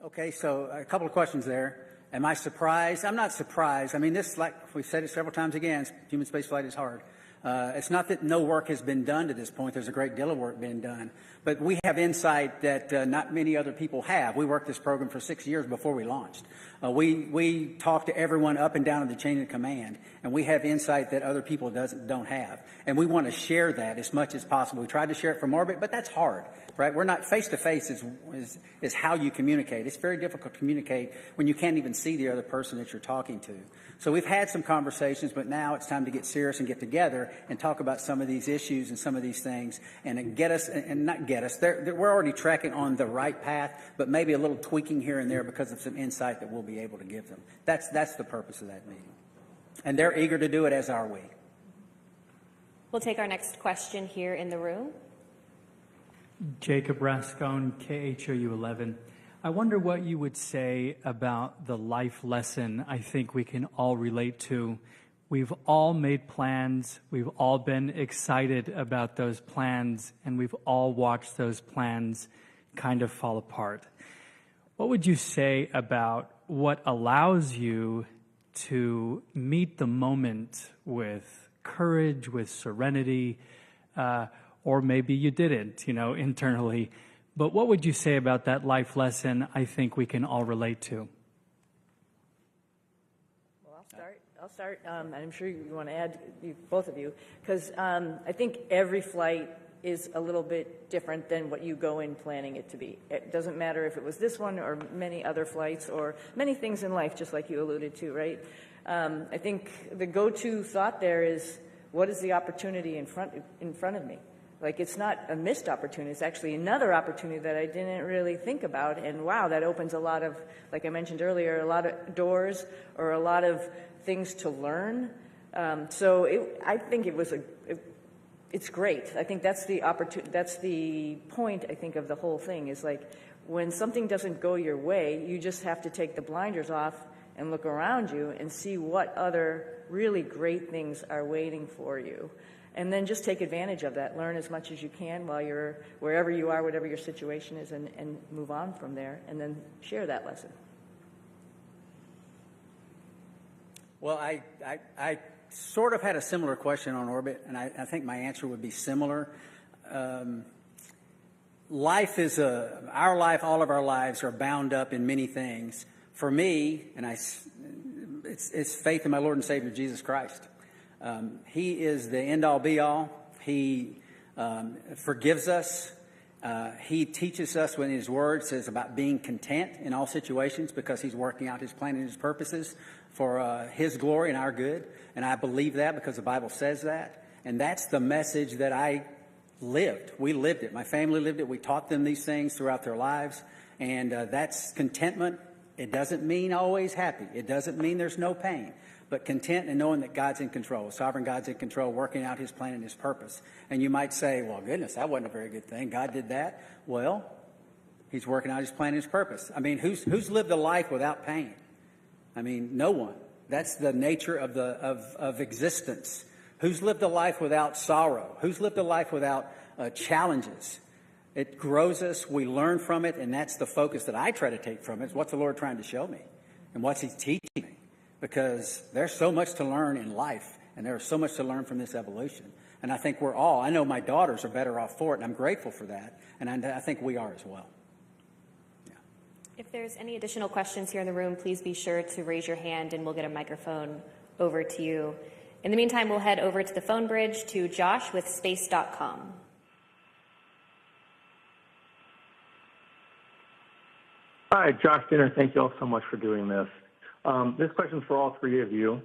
Okay, so a couple of questions there. Am I surprised? I'm not surprised. I mean, this, like we've said it several times again, human spaceflight is hard. It's not that no work has been done to this point. There's a great deal of work being done. But we have insight that not many other people have. We worked this program for 6 years before we launched. We talk to everyone up and down in the chain of command, and we have insight that other people don't have. And we want to share that as much as possible. We tried to share it from orbit, but that's hard, right? We're not face-to-face is how you communicate. It's very difficult to communicate when you can't even see the other person that you're talking to. So we've had some conversations, but now it's time to get serious and get together and talk about some of these issues and some of these things and get us, and not get us. We're already tracking on the right path, but maybe a little tweaking here and there because of some insight that we'll be able to give them. That's the purpose of that meeting. And they're eager to do it, as are we. We'll take our next question here in the room. Jacob Rascone, KHOU 11. I wonder what you would say about the life lesson I think we can all relate to. We've all made plans, we've all been excited about those plans, and we've all watched those plans kind of fall apart. What would you say about what allows you to meet the moment with courage, with serenity, or maybe you didn't, internally? But what would you say about that life lesson I think we can all relate to? Well, I'll start. I'm sure you want to add, both of you, because I think every flight is a little bit different than what you go in planning it to be. It doesn't matter if it was this one or many other flights or many things in life, just like you alluded to, right? I think the go-to thought there is, what is the opportunity in front of me? Like, it's not a missed opportunity. It's actually another opportunity that I didn't really think about. And wow, that opens a lot of, like I mentioned earlier, a lot of doors or a lot of things to learn. I think it's great. I think that's the opportunity. That's the point, I think, of the whole thing is like when something doesn't go your way, you just have to take the blinders off and look around you and see what other really great things are waiting for you. And then just take advantage of that. Learn as much as you can while you're wherever you are, whatever your situation is, and move on from there, and then share that lesson. Well, I sort of had a similar question on orbit, and I think my answer would be similar. Life is our life, all of our lives are bound up in many things. For me, and it's faith in my Lord and Savior, Jesus Christ. He is the end-all, be-all. He forgives us. He teaches us when His Word says about being content in all situations because He's working out His plan and His purposes for His glory and our good. And I believe that because the Bible says that. And that's the message that I lived. We lived it. My family lived it. We taught them these things throughout their lives. And that's contentment. It doesn't mean always happy. It doesn't mean there's no pain. But content and knowing that God's in control, sovereign God's in control, working out his plan and his purpose. And you might say, well, goodness, that wasn't a very good thing. God did that. Well, he's working out his plan and his purpose. I mean, who's lived a life without pain? I mean, no one. That's the nature of existence. Who's lived a life without sorrow? Who's lived a life without challenges? It grows us. We learn from it, and that's the focus that I try to take from it. Is what's the Lord trying to show me, and what's he teaching me? Because there's so much to learn in life, and there's so much to learn from this evolution. And I think I know my daughters are better off for it, and I'm grateful for that, and I think we are as well. If there's any additional questions here in the room, please be sure to raise your hand and we'll get a microphone over to you. In the meantime, we'll head over to the phone bridge to Josh with space.com. Hi, Josh Dinner. Thank you all so much for doing this. This question's for all three of you.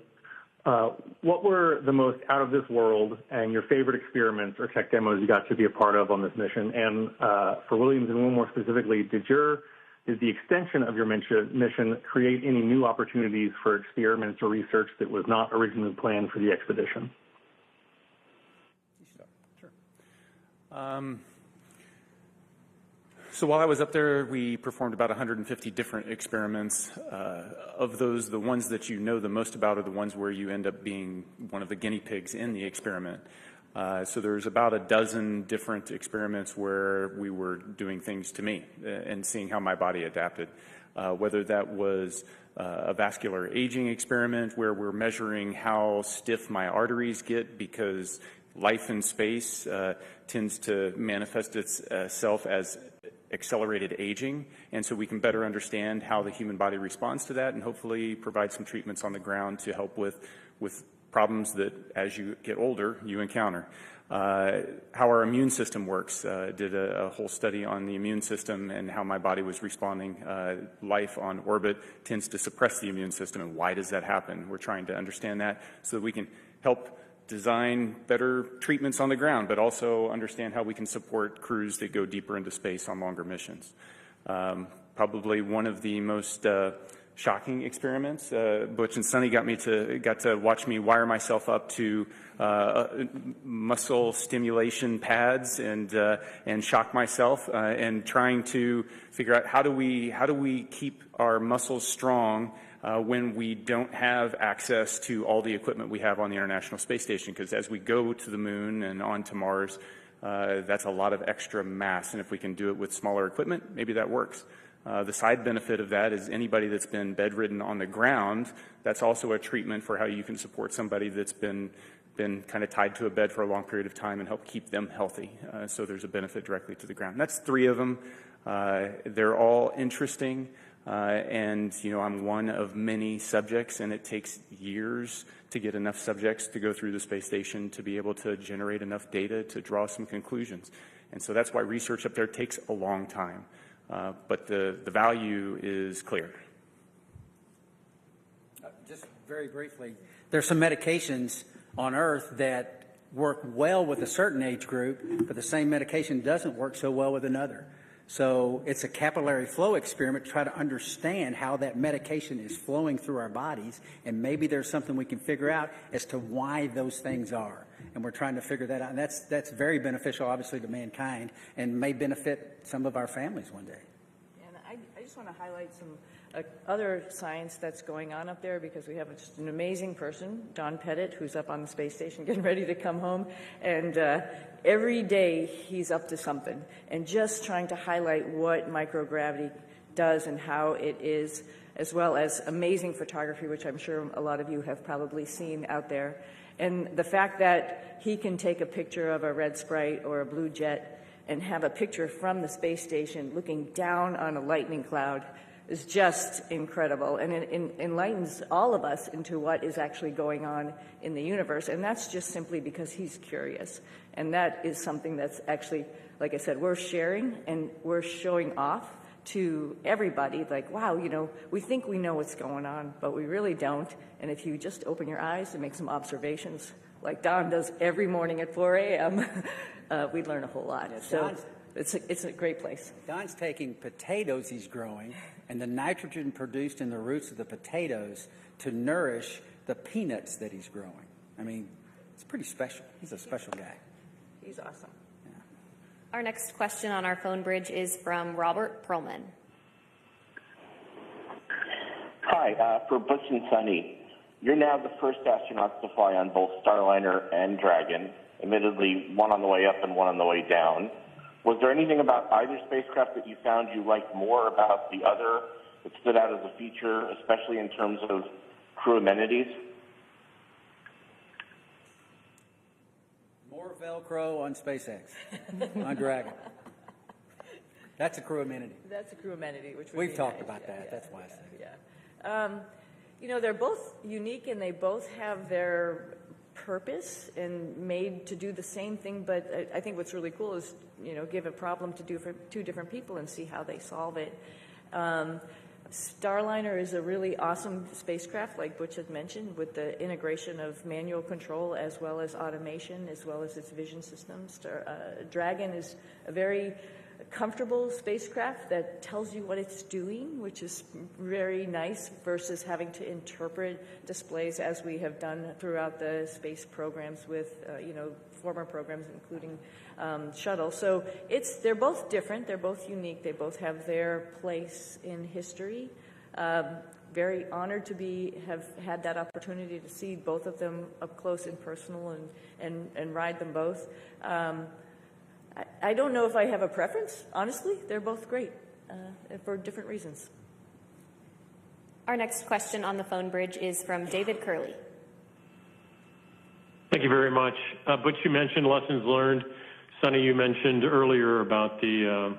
What were the most out of this world and your favorite experiments or tech demos you got to be a part of on this mission? And for Williams and Wilmore specifically, did the extension of your mission create any new opportunities for experiments or research that was not originally planned for the expedition? Sure. So while I was up there, we performed about 150 different experiments. Of those, the ones that you know the most about are the ones where you end up being one of the guinea pigs in the experiment. So there's about a dozen different experiments where we were doing things to me and seeing how my body adapted. Whether that was a vascular aging experiment where we're measuring how stiff my arteries get because life in space tends to manifest itself as accelerated aging, and so we can better understand how the human body responds to that and hopefully provide some treatments on the ground to help with problems that as you get older you encounter. How our immune system works. Did a whole study on the immune system and how my body was responding. Life on orbit tends to suppress the immune system, and why does that happen? We're trying to understand that so that we can help design better treatments on the ground, but also understand how we can support crews that go deeper into space on longer missions. Probably one of the most shocking experiments. Butch and Suni got to watch me wire myself up to muscle stimulation pads and shock myself and trying to figure out how do we keep our muscles strong when we don't have access to all the equipment we have on the International Space Station, because as we go to the moon and on to Mars, that's a lot of extra mass, and if we can do it with smaller equipment, maybe that works. The side benefit of that is anybody that's been bedridden on the ground, that's also a treatment for how you can support somebody that's been kind of tied to a bed for a long period of time and help keep them healthy. So there's a benefit directly to the ground. And that's three of them. They're all interesting. And, I'm one of many subjects, and it takes years to get enough subjects to go through the space station to be able to generate enough data to draw some conclusions. And so that's why research up there takes a long time. But the value is clear. Just very briefly, there's some medications on Earth that work well with a certain age group, but the same medication doesn't work so well with another. So it's a capillary flow experiment to try to understand how that medication is flowing through our bodies, and maybe there's something we can figure out as to why those things are. And we're trying to figure that out. And that's very beneficial, obviously, to mankind and may benefit some of our families one day. And I just want to highlight some other science that's going on up there, because we have just an amazing person, Don Pettit, who's up on the space station getting ready to come home. And every day he's up to something and just trying to highlight what microgravity does and how it is, as well as amazing photography, which I'm sure a lot of you have probably seen out there. And the fact that he can take a picture of a red sprite or a blue jet and have a picture from the space station looking down on a lightning cloud is just incredible, and it enlightens all of us into what is actually going on in the universe. And that's just simply because he's curious. And that is something that's actually, like I said, we're sharing and we're showing off to everybody, like, wow, we think we know what's going on, but we really don't. And if you just open your eyes and make some observations, like Don does every morning at 4 a.m., we'd learn a whole lot. Yeah, So it's a great place. Don's taking potatoes he's growing and the nitrogen produced in the roots of the potatoes to nourish the peanuts that he's growing. I mean, it's pretty special. He's a special guy. He's awesome. Our next question on our phone bridge is from Robert Perlman. Hi, for Butch and Suni, you're now the first astronauts to fly on both Starliner and Dragon, admittedly one on the way up and one on the way down. Was there anything about either spacecraft that you found you liked more about the other that stood out as a feature, especially in terms of crew amenities? More Velcro on SpaceX, on Dragon. That's a crew amenity. That's a crew amenity, which we've talked about that. That's why I said it. Yeah. You know, they're both unique and they both have their purpose and made to do the same thing, but I think what's really cool is, you know, give a problem to two different people and see how they solve it. Starliner is a really awesome spacecraft, like Butch had mentioned, with the integration of manual control as well as automation, as well as its vision systems. Dragon is a very comfortable spacecraft that tells you what it's doing, which is very nice versus having to interpret displays as we have done throughout the space programs with, you know, former programs, including shuttle. So they're both different, they're both unique, they both have their place in history. Very honored to have had that opportunity to see both of them up close and personal and ride them both. I don't know if I have a preference, honestly. They're both great for different reasons. Our next question on the phone bridge is from David Curley. Thank you very much. Butch, you mentioned lessons learned. Suni, you mentioned earlier about the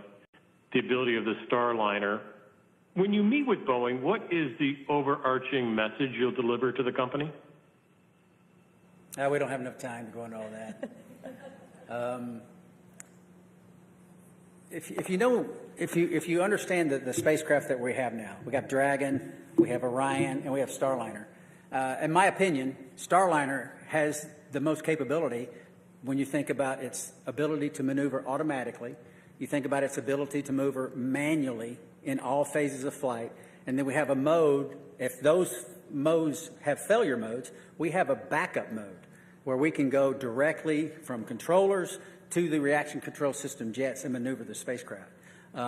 ability of the Starliner. When you meet with Boeing, what is the overarching message you'll deliver to the company? We don't have enough time to go into all that. If you understand the spacecraft that we have now, we got Dragon, we have Orion, and we have Starliner. In my opinion, Starliner has the most capability when you think about its ability to maneuver automatically, you think about its ability to maneuver manually in all phases of flight, and then we have a mode, if those modes have failure modes, we have a backup mode where we can go directly from controllers to the reaction control system jets and maneuver the spacecraft.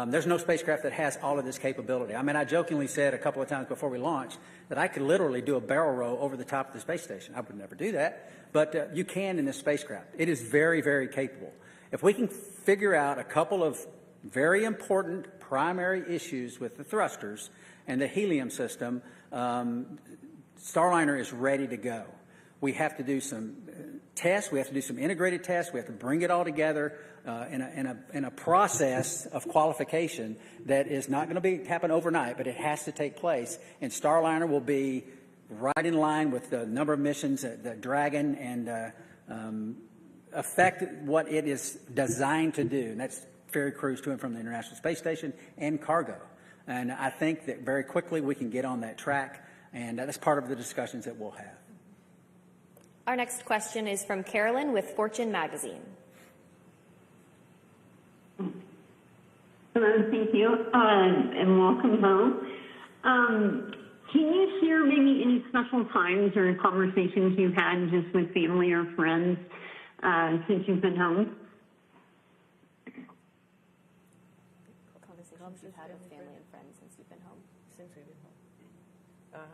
There's no spacecraft that has all of this capability. I mean, I jokingly said a couple of times before we launched that I could literally do a barrel roll over the top of the space station. I would never do that, but you can in this spacecraft. It is very, very capable. If we can figure out a couple of very important primary issues with the thrusters and the helium system, Starliner is ready to go. We have to do some tests. We have to do some integrated tests. We have to bring it all together in a process of qualification that is not going to happen overnight, but it has to take place. And Starliner will be right in line with the number of missions that Dragon and affect what it is designed to do, and that's ferry crews to and from the International Space Station and cargo. And I think that very quickly we can get on that track, and that's part of the discussions that we'll have. Our next question is from Carolyn with Fortune Magazine. Hello, thank you, and welcome home. Can you share maybe any special times or conversations you've had just with family or friends since you've been home? Conversations you've had with family and friends since you've been home? Since we've been home.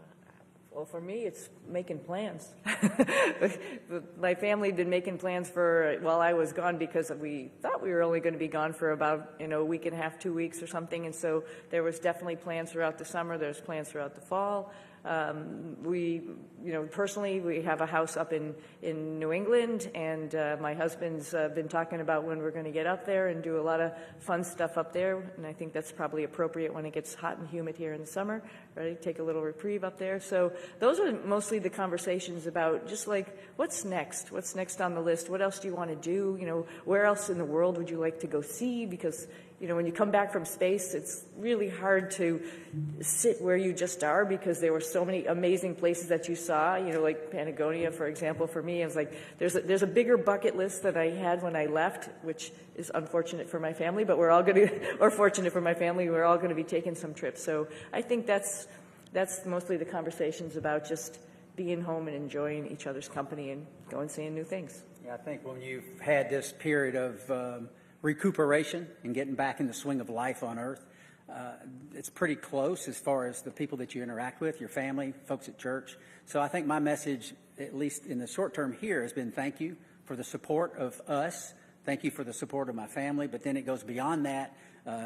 Well, for me, it's making plans. My family had been making plans while I was gone because we thought we were only going to be gone for about a week and a half, 2 weeks or something. And so there was definitely plans throughout the summer. There's plans throughout the fall. Personally, we have a house up in New England, and my husband's been talking about when we're going to get up there and do a lot of fun stuff up there, and I think that's probably appropriate when it gets hot and humid here in the summer, right? Take a little reprieve up there. So those are mostly the conversations about just like, what's next? What's next on the list? What else do you want to do? Where else in the world would you like to go see? Because when you come back from space, it's really hard to sit where you just are because there were so many amazing places that you saw, like Patagonia, for example. For me, it was like there's a bigger bucket list that I had when I left, which is unfortunate for my family, but we're all going to, or fortunate for my family, we're all going to be taking some trips. So I think that's mostly the conversations about just being home and enjoying each other's company and going seeing new things. Yeah, I think when you've had this period of recuperation and getting back in the swing of life on Earth, it's pretty close as far as the people that you interact with, your family, folks at church. So I think my message, at least in the short term here, has been thank you for the support of us. Thank you for the support of my family. But then it goes beyond that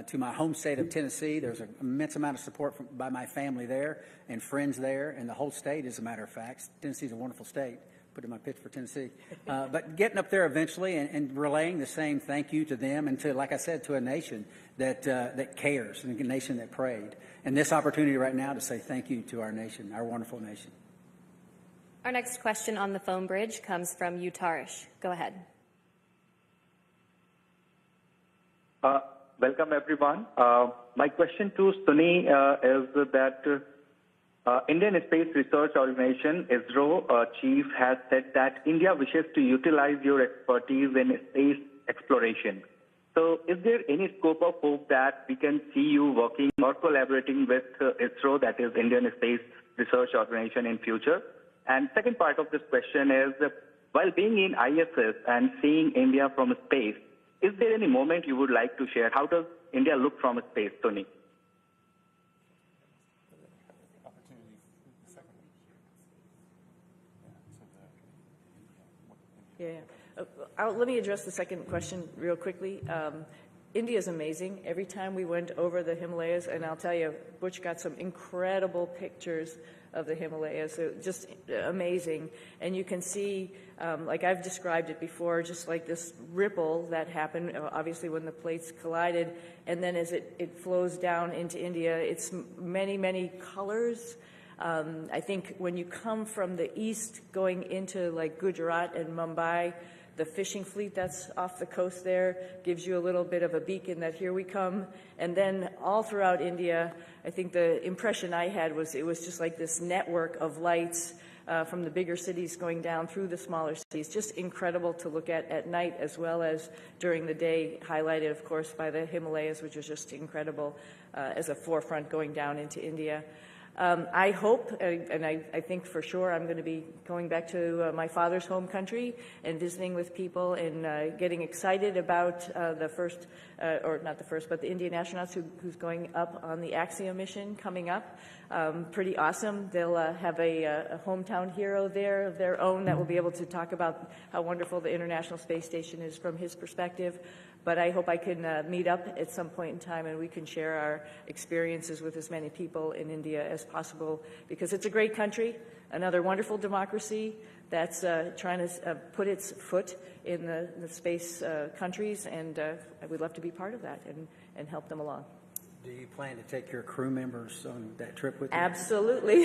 to my home state of Tennessee. There's an immense amount of support by my family there and friends there and the whole state, as a matter of fact. Tennessee's a wonderful state. Put in my pitch for Tennessee. But getting up there eventually and relaying the same thank you to them and to, like I said, to a nation that cares and a nation that prayed. And this opportunity right now to say thank you to our nation, our wonderful nation. Our next question on the phone bridge comes from Utarish. Go ahead. Welcome, everyone. My question to Suni is that Indian Space Research Organization, ISRO chief, has said that India wishes to utilize your expertise in space exploration. So is there any scope of hope that we can see you working or collaborating with ISRO, that is Indian Space Research Organization, in future? And second part of this question is, while being in ISS and seeing India from space, is there any moment you would like to share? How does India look from space, Suni? Yeah. Let me address the second question real quickly. India is amazing. Every time we went over the Himalayas, and I'll tell you, Butch got some incredible pictures of the Himalayas, so just amazing. And you can see, like I've described it before, just like this ripple that happened, obviously when the plates collided, and then as it flows down into India, it's many, many colors. I think when you come from the east going into like Gujarat and Mumbai, the fishing fleet that's off the coast there gives you a little bit of a beacon that here we come. And then all throughout India, I think the impression I had was it was just like this network of lights from the bigger cities going down through the smaller cities. Just incredible to look at night as well as during the day, highlighted, of course, by the Himalayas, which was just incredible as a forefront going down into India. I hope, and I think for sure, I'm going to be going back to my father's home country and visiting with people and getting excited about the first, or not the first, but the Indian astronauts who's going up on the Axiom mission coming up. Pretty awesome. They'll have a hometown hero there of their own that will be able to talk about how wonderful the International Space Station is from his perspective. But I hope I can meet up at some point in time and we can share our experiences with as many people in India as possible, because it's a great country, another wonderful democracy that's trying to put its foot in the space countries, and we'd love to be part of that and help them along. Do you plan to take your crew members on that trip with you? Absolutely.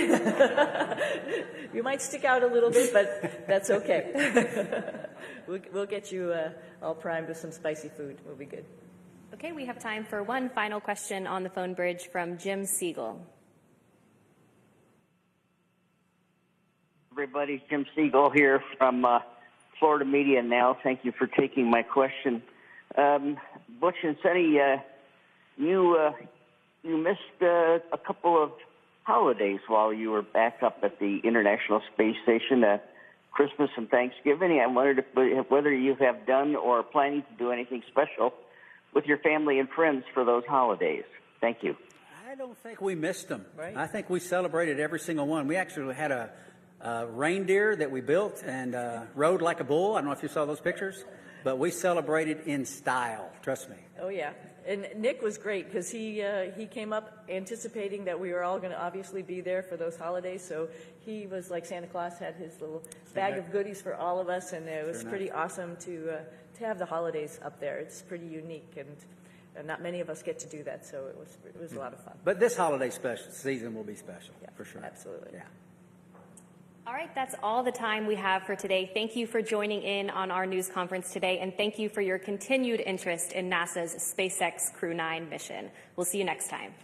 You might stick out a little bit, but that's okay. We'll get you all primed with some spicy food. We'll be good. Okay, we have time for one final question on the phone bridge from Jim Siegel. Everybody, Jim Siegel here from Florida Media Now. Thank you for taking my question. Butch and Sunny, you missed a couple of holidays while you were back up at the International Space Station, Christmas and Thanksgiving. I wondered whether you have done or are planning to do anything special with your family and friends for those holidays. Thank you. I don't think we missed them. Right. I think we celebrated every single one. We actually had a reindeer that we built and rode like a bull. I don't know if you saw those pictures, but we celebrated in style. Trust me. Oh, yeah. And Nick was great because he came up anticipating that we were all going to obviously be there for those holidays. So he was like Santa Claus, had his little bag of goodies for all of us, and it was pretty awesome to have the holidays up there. It's pretty unique, and not many of us get to do that, so it was a lot of fun. But this holiday season will be special, for sure. Absolutely. Yeah. All right, that's all the time we have for today. Thank you for joining in on our news conference today, and thank you for your continued interest in NASA's SpaceX Crew 9 mission. We'll see you next time.